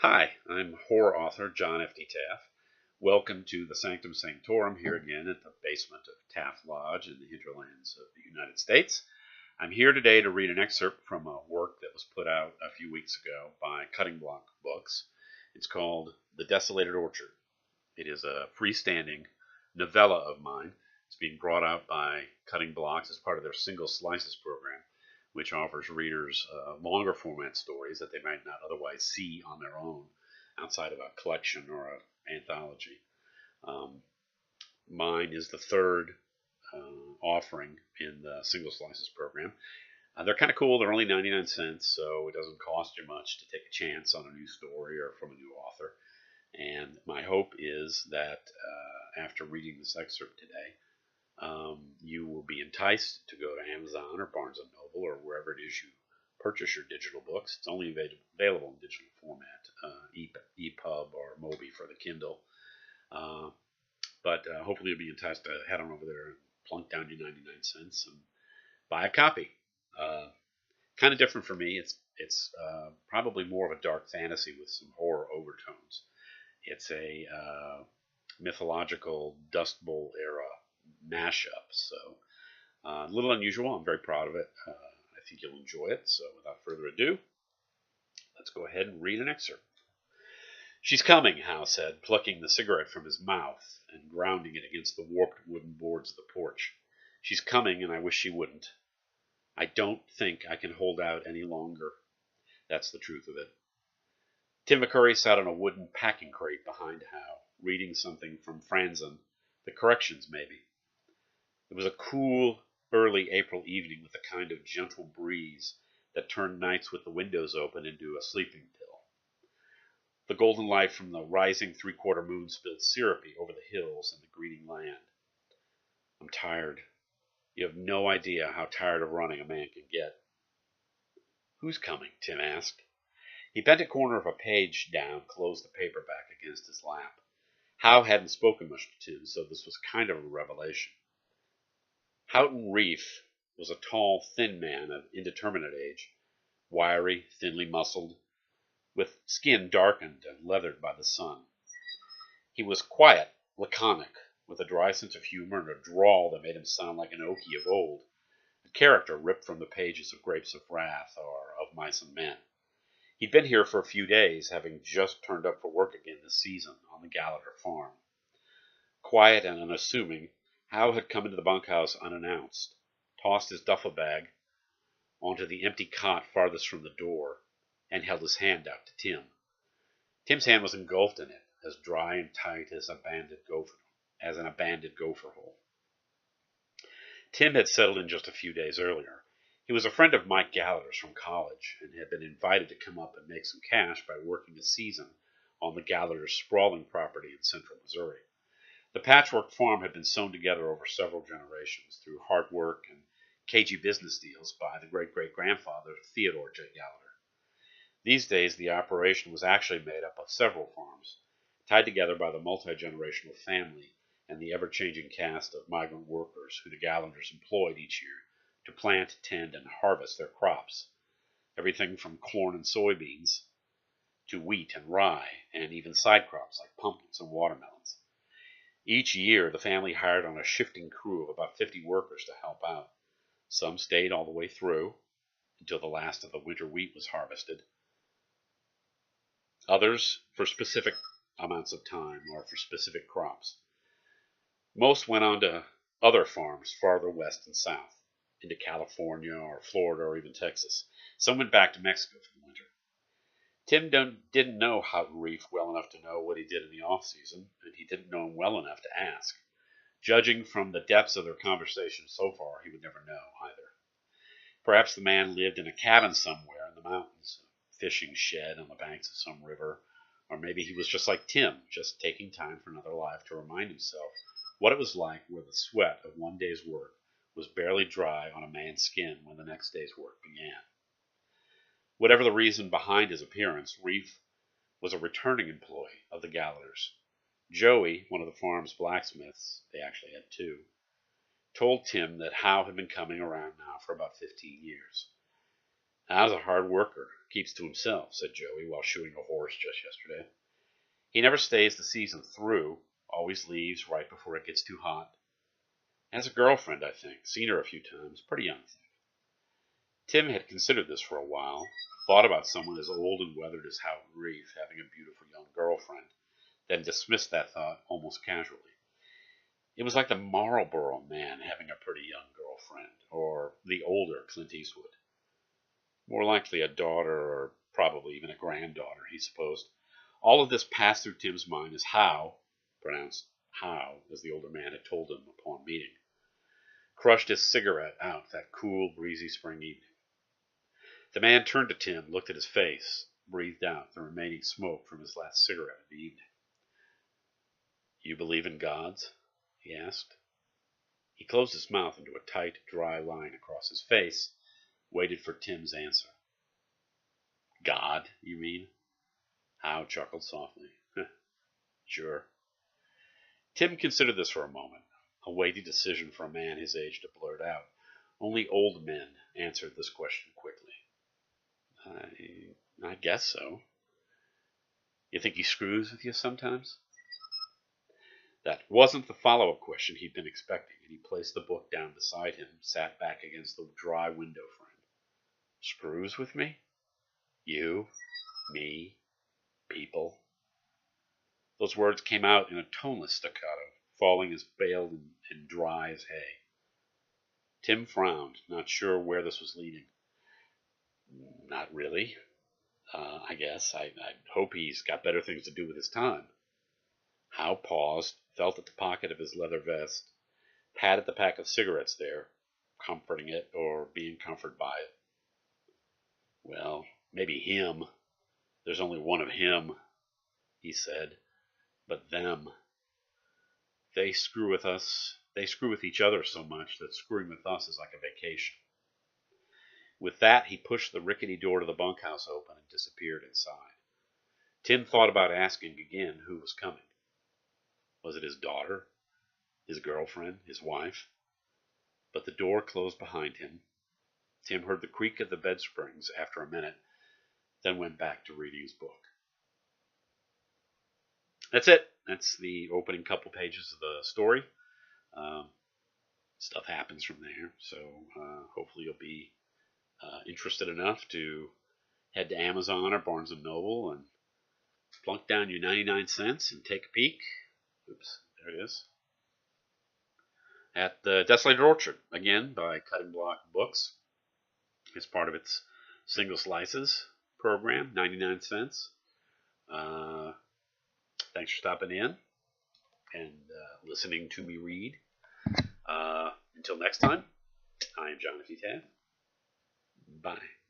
Hi, I'm horror author John F. D. Taft. Welcome to the Sanctum Sanctorum here again at the basement of Taft Lodge in the hinterlands of the United States. I'm here today to read an excerpt from a work that was put out a few weeks ago by Cutting Block Books. It's called The Desolated Orchard. It is a freestanding novella of mine. It's being brought out by Cutting Blocks as part of their Single Slices program, which offers readers longer format stories that they might not otherwise see on their own outside of a collection or an anthology. Mine is the third offering in the Single Slices program. They're kind of cool. They're only 99 cents, so it doesn't cost you much to take a chance on a new story or from a new author. And my hope is that after reading this excerpt today, you will be enticed to go to Amazon or Barnes & Noble or wherever it is you purchase your digital books. It's only available in digital format, EPUB or Mobi for the Kindle. But hopefully you'll be enticed to head on over there and plunk down your 99 cents and buy a copy. Kind of different for me. It's probably more of a dark fantasy with some horror overtones. It's a mythological Dust Bowl era mashup, so a little unusual. I'm very proud of it. I think you'll enjoy it. So without further ado, let's go ahead and read an excerpt. "She's coming," Hal said, plucking the cigarette from his mouth and grounding it against the warped wooden boards of the porch. "She's coming, and I wish she wouldn't. I don't think I can hold out any longer. That's the truth of it." Tim McCurry sat on a wooden packing crate behind Hal, reading something from Franzen, the corrections maybe. It was a cool, early April evening with a kind of gentle breeze that turned nights with the windows open into a sleeping pill. The golden light from the rising three-quarter moon spilled syrupy over the hills and the greening land. "I'm tired. You have no idea how tired of running a man can get." "Who's coming?" Tim asked. He bent a corner of a page down, closed the paperback against his lap. Hal hadn't spoken much to Tim, so this was kind of a revelation. Houghton Reef was a tall, thin man of indeterminate age, wiry, thinly muscled, with skin darkened and leathered by the sun. He was quiet, laconic, with a dry sense of humor and a drawl that made him sound like an Okie of old, a character ripped from the pages of Grapes of Wrath or of Mice and Men. He'd been here for a few days, having just turned up for work again this season on the Gallagher farm. Quiet and unassuming, Hal had come into the bunkhouse unannounced, tossed his duffel bag onto the empty cot farthest from the door, and held his hand out to Tim. Tim's hand was engulfed in it, as dry and tight as an abandoned gopher hole. Tim had settled in just a few days earlier. He was a friend of Mike Gallagher's from college, and had been invited to come up and make some cash by working a season on the Gallagher's sprawling property in central Missouri. The patchwork farm had been sewn together over several generations through hard work and cagey business deals by the great-great-grandfather Theodore J. Gallagher. These days, the operation was actually made up of several farms, tied together by the multi-generational family and the ever-changing cast of migrant workers who the Gallaghers employed each year to plant, tend, and harvest their crops, everything from corn and soybeans to wheat and rye, and even side crops like pumpkins and watermelons. Each year, the family hired on a shifting crew of about 50 workers to help out. Some stayed all the way through, until the last of the winter wheat was harvested. Others for specific amounts of time or for specific crops. Most went on to other farms farther west and south, into California or Florida or even Texas. Some went back to Mexico for the winter. Tim didn't know Houghton Reef well enough to know what he did in the off-season, and he didn't know him well enough to ask. Judging from the depths of their conversation so far, he would never know either. Perhaps the man lived in a cabin somewhere in the mountains, a fishing shed on the banks of some river, or maybe he was just like Tim, just taking time for another life to remind himself what it was like where the sweat of one day's work was barely dry on a man's skin when the next day's work began. Whatever the reason behind his appearance, Reef was a returning employee of the Gallaghers. Joey, one of the farm's blacksmiths, they actually had two, told Tim that Hal had been coming around now for about 15 years. "Hal's a hard worker. Keeps to himself," said Joey while shoeing a horse just yesterday. "He never stays the season through. Always leaves right before it gets too hot. Has a girlfriend, I think. Seen her a few times. Pretty young thing." Tim had considered this for a while, thought about someone as old and weathered as Hal Reeve having a beautiful young girlfriend, then dismissed that thought almost casually. It was like the Marlboro Man having a pretty young girlfriend, or the older Clint Eastwood. More likely a daughter, or probably even a granddaughter, he supposed. All of this passed through Tim's mind as How, pronounced How, as the older man had told him upon meeting, crushed his cigarette out that cool, breezy spring evening. The man turned to Tim, looked at his face, breathed out the remaining smoke from his last cigarette of the evening. "You believe in gods?" he asked. He closed his mouth into a tight, dry line across his face, waited for Tim's answer. "God, you mean?" Howe chuckled softly. "Sure." Tim considered this for a moment, a weighty decision for a man his age to blurt out. Only old men answered this question quickly. I guess so." "You think he screws with you sometimes?" That wasn't the follow-up question he'd been expecting, and he placed the book down beside him, sat back against the dry window frame. "Screws with me? You? Me? People?" Those words came out in a toneless staccato, falling as baled and dry as hay. Tim frowned, not sure where this was leading. "Not really. I guess. I hope he's got better things to do with his time." Howe paused, felt at the pocket of his leather vest, patted the pack of cigarettes there, comforting it or being comforted by it. "Well, maybe him. There's only one of him," he said. "But them. They screw with us. They screw with each other so much that screwing with us is like a vacation." With that, he pushed the rickety door to the bunkhouse open and disappeared inside. Tim thought about asking again who was coming. Was it his daughter? His girlfriend? His wife? But the door closed behind him. Tim heard the creak of the bed springs after a minute, then went back to reading his book. That's it. That's the opening couple pages of the story. Stuff happens from there, so hopefully you'll be interested enough to head to Amazon or Barnes & Noble and plunk down your 99 cents and take a peek. Oops, there it is. At the Desolated Orchard, again, by Cutting Block Books. It's part of its single slices program, 99 cents. Thanks for stopping in and listening to me read. Until next time, I am Jonathan Tab. Bye.